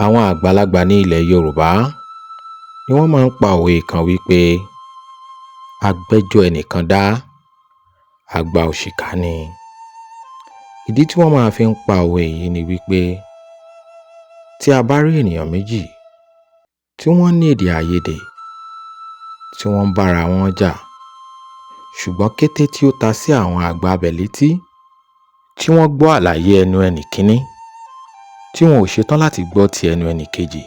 Àwọn àgbàlagbà ní ilẹ̀ Yorùbá ni wọ́n máa ń pa òwe kan wípé agbẹ́jọ́ ẹnìkan dá, àgbà òṣìkà ni. Ìdí tí wọ́n máa fi ń pa òwe yìí ni wípé tí a bá rí ènìyàn méjì tí wọ́n ní èdè àìyedè, tí wọ́n ń bára wọn jà, ṣùgbọ́n kété tí ó ta sí àwọn àgbà ibẹ̀ létí, tí wọ́n gbọ́ àlàyé ẹnu ẹnì kíní, tí wọn ò ṣetán láti gbọ́ ti ẹnu ẹnì kejì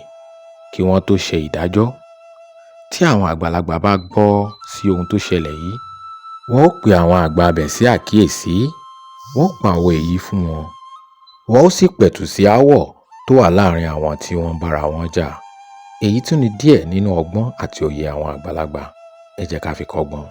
kí wọ́n tó ṣe ìdájọ́. Tí àwọn àgbàlagbà bá gbọ́ sí ohun tó ṣẹlẹ̀ yìí, wọ́n ó pe àwọn àgbà ibẹ̀ sí àkíyèsí, wọ́n ó pa òwe yìí fún wọn, wọ́n ó sì pẹ̀tù sí aáwọ̀ tó wà láàrin àwọn tí wọ́n ń bára wọn jà. Èyí tún ni díẹ̀ nínú ọgbọ́n àti òye àwọn àgbàlagbà. Ẹ jẹ́ ká fi kọ́gbọ́n.